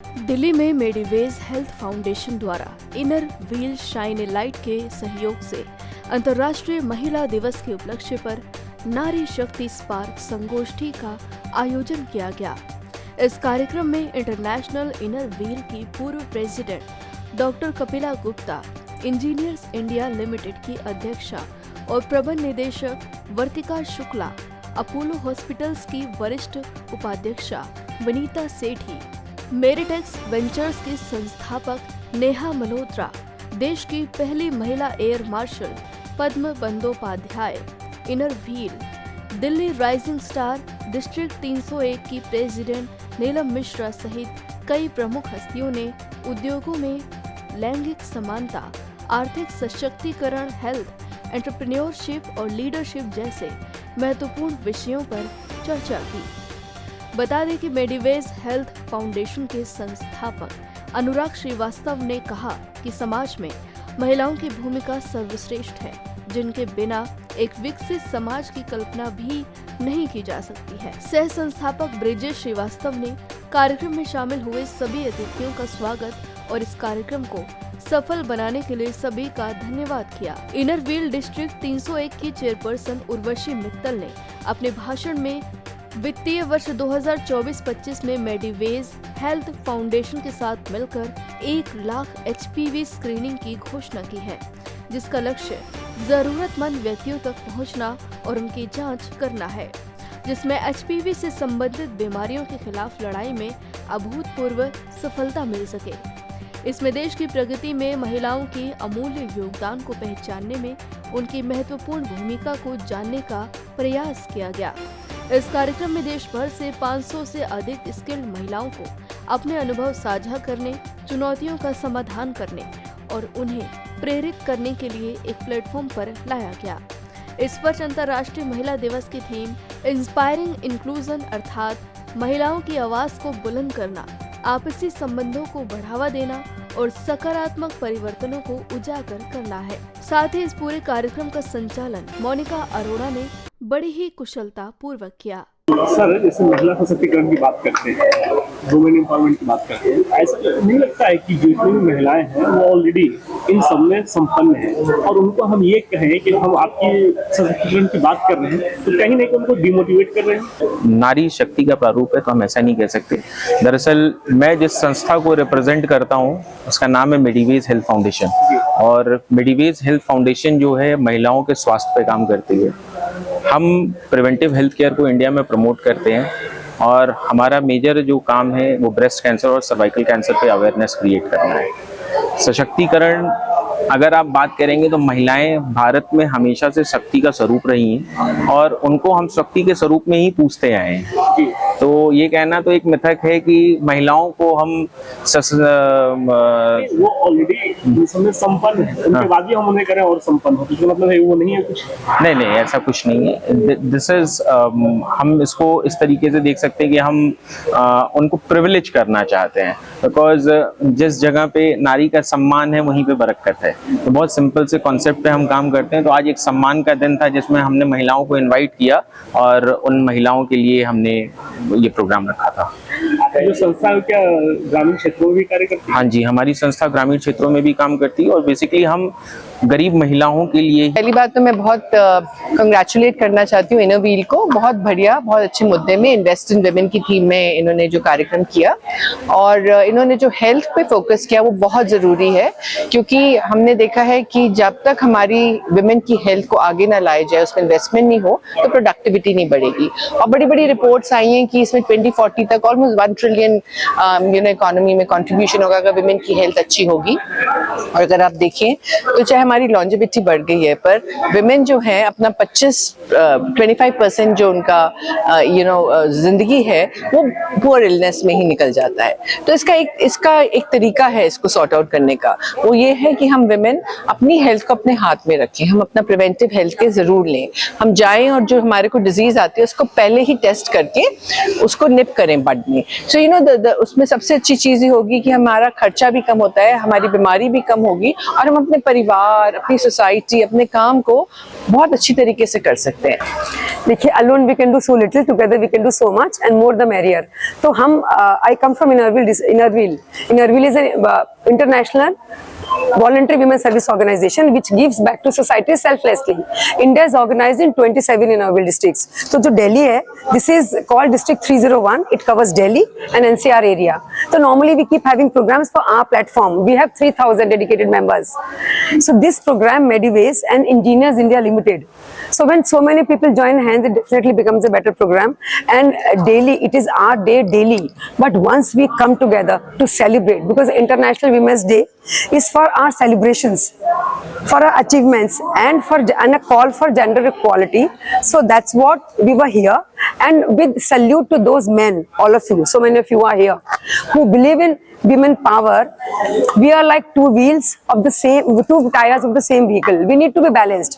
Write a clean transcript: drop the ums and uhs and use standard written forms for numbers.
दिल्ली में मेडिवेज health foundation द्वारा inner wheel shine ए light के सहयोग से अंतर्राष्ट्रीय महिला दिवस के उपलक्ष्य पर नारी शक्ति स्पार्क संगोष्ठी का आयोजन किया गया। इस कार्यक्रम में इंटरनेशनल इनर व्हील की पूर्व president doctor Kapila Gupta, engineers India limited की अध्यक्षा और प्रबंध निदेशक वर्तिका शुक्ला, अपोलो हॉस्पिटल्स की वरिष्ठ उपाध्यक्षा वनीता सेठी, मेरिटेक्स वेंचर्स के संस्थापक नेहा मल्होत्रा, देश की पहली महिला air marshal Padma Bandopadhyay, inner wheel, Delhi rising star district 301 की प्रेसिडेंट नीलम मिश्रा सहित कई प्रमुख हस्तियों ने उद्योगों में लैंगिक समानता, आर्थिक सशक्तिकरण, हेल्थ, एंटरप्रेन्योरशिप और लीडरशिप जैसे महत्वपूर्ण विषयों पर चर्चा की। बता दें कि मेडिवेज हेल्थ फाउंडेशन के संस्थापक अनुराग श्रीवास्तव ने कहा कि समाज में महिलाओं की भूमिका सर्वश्रेष्ठ है, जिनके बिना एक विकसित समाज की कल्पना भी नहीं की जा सकती है। सह संस्थापक ब्रिजेश श्रीवास्तव ने कार्यक्रम में शामिल हुए सभी अतिथियों का स्वागत और इस कार्यक्रम को सफल बनाने के लिए सभी का धन्यवाद किया। इनर व्हील डिस्ट्रिक्ट 301 की चेयरपर्सन उर्वशी मित्तल ने अपने भाषण में वित्तीय वर्ष 2024-25 में मेडिवेज हेल्थ फाउंडेशन के साथ मिलकर 1 लाख HPV स्क्रीनिंग की घोषणा की है, जिसका लक्ष्य जरूरतमंद व्यक्तियों तक पहुंचना और उनकी जांच करना है, जिसमें HPV से संबंधित बीमारियों के खिलाफ लड़ाई में अभूतपूर्व सफलता मिल सके। इसमें देश की प्रगति में महिलाओं के अमूल्य योगदान को पहचानने में उनकी महत्वपूर्ण भूमिका को जानने का प्रयास किया गया। इस कार्यक्रम में देश भर से 500 से अधिक स्किल्ड महिलाओं को अपने अनुभव साझा करने, चुनौतियों का समाधान करने और उन्हें प्रेरित करने के लिए एक प्लेटफॉर्म पर लाया गया। इस वर्ष अंतर्राष्ट्रीय महिला दिवस की थीम इंस्पायरिंग इंक्लूजन अर्थात महिलाओं की आवाज को बुलंद करना, आपसी संबंधों को बढ़ावा देना और सकारात्मक परिवर्तनों को उजागर करना है। साथ ही इस पूरे कार्यक्रम का संचालन मोनिका अरोड़ा ने बड़ी ही कुशलता पूर्वक किया। सर, जैसे महिला सशक्तिकरण की बात करते हैं, वुमेन एम्पावरमेंट की बात करते हैं, ऐसा नहीं लगता है कि जितनी भी महिलाएं हैं वो ऑलरेडी इन सब में संपन्न हैं और उनको हम ये कहें कि हम आपकी सशक्तिकरण की बात कर रहे हैं तो कहीं ना कहीं उनको डिमोटिवेट कर रहे हैं? नारी शक्ति का प्रारूप है तो हम ऐसा नहीं कह सकते। दरअसल मैं जिस संस्था को रिप्रेजेंट करता हूँ उसका नाम है मेडिवेज हेल्थ फाउंडेशन और मेडिवेज हेल्थ फाउंडेशन जो है महिलाओं के स्वास्थ्य पे काम करती है। हम प्रिवेंटिव हेल्थ केयर को इंडिया में प्रमोट करते हैं और हमारा मेजर जो काम है वो ब्रेस्ट कैंसर और सर्वाइकल कैंसर पे अवेयरनेस क्रिएट करना है। सशक्तिकरण अगर आप बात करेंगे तो महिलाएं भारत में हमेशा से शक्ति का स्वरूप रही हैं और उनको हम शक्ति के स्वरूप में ही पूछते आए हैं। तो ये कहना तो एक मिथक है कि महिलाओं को हम वो ऑलरेडी संपन्न है, उनके बाद भी हम उन्हें करें और संपन्न हो, तो मतलब है वो नहीं है कुछ? नहीं, ऐसा कुछ नहीं है। दिस इज हम इसको इस तरीके से देख सकते हैं कि हम उनको प्रिविलेज करना चाहते हैं, बिकॉज जिस जगह पे नारी का सम्मान है वहीं पे बरकत है। तो बहुत सिंपल से कॉन्सेप्ट पे हम काम करते हैं। तो आज एक सम्मान का दिन था जिसमें हमने महिलाओं को इनवाइट किया और उन महिलाओं के लिए हमने ये प्रोग्राम रखा था। जो संस्था है क्या ग्रामीण क्षेत्रों में भी कार्य करती है? हाँ जी, हमारी संस्था ग्रामीण क्षेत्रों में भी काम करती है और बेसिकली हम गरीब महिलाओं के लिए। पहली बात तो मैं बहुत कंग्रेचुलेट करना चाहती हूँ इनर व्हील को। बहुत बढ़िया, बहुत अच्छे मुद्दे में इन्वेस्ट इन विमेन की थीम में इन्होंने जो कार्यक्रम किया और इन्होंने जो हेल्थ पे फोकस किया वो बहुत ज़रूरी है, क्योंकि हमने देखा है कि जब तक हमारी विमेन की हेल्थ को आगे ना लाया जाए, उसमें इन्वेस्टमेंट नहीं हो तो प्रोडक्टिविटी नहीं बढ़ेगी। और बड़ी बड़ी रिपोर्ट्स आई हैं कि इसमें 2040 तक ऑलमोस्ट 1 ट्रिलियन इकोनॉमी में कंट्रीब्यूशन होगा अगर विमेन की हेल्थ अच्छी होगी। और अगर आप देखें तो चाहे हमारी लॉन्जेविटी बढ़ गई है पर विमेन जो है अपना 25% जो उनका जिंदगी है वो पुअर इलनेस में ही निकल जाता है। तो इसका एक तरीका है इसको सॉर्ट आउट करने का, वो ये है कि हम विमेन अपनी हेल्थ को अपने हाथ में रखें, हम अपना प्रिवेंटिव हेल्थ के जरूर लें, हम जाएं और जो हमारे को डिजीज आती है उसको पहले ही टेस्ट करके उसको निप करें बड में। सो उसमें सबसे अच्छी चीज ये होगी कि हमारा खर्चा भी कम होता है, हमारी बीमारी भी कम होगी और हम अपने परिवार, अपनी सोसाइटी, अपने काम को बहुत अच्छी तरीके से कर सकते हैं। देखिए, alone we can do so little, together we can do so much, and more the merrier. तो हम I come from Innerville. Innerville is an international voluntary women service organization which gives back to society selflessly. India is organized in 27 Innerville districts. So जो Delhi है, this is called District 301. It covers Delhi and NCR area. So normally we keep having programs for our platform. We have 3,000 dedicated members. So this program, Mediways and Engineers India Limited. So when so many people join hands, it definitely becomes a better program. And daily, it is our day daily. But once we come together to celebrate, because International Women's Day is for our celebrations, for our achievements, and a call for gender equality. So that's what we were here. And with salute to those men, all of you, so many of you are here, who believe in women power. We are like two wheels of the same, two tires of the same vehicle. We need to be balanced.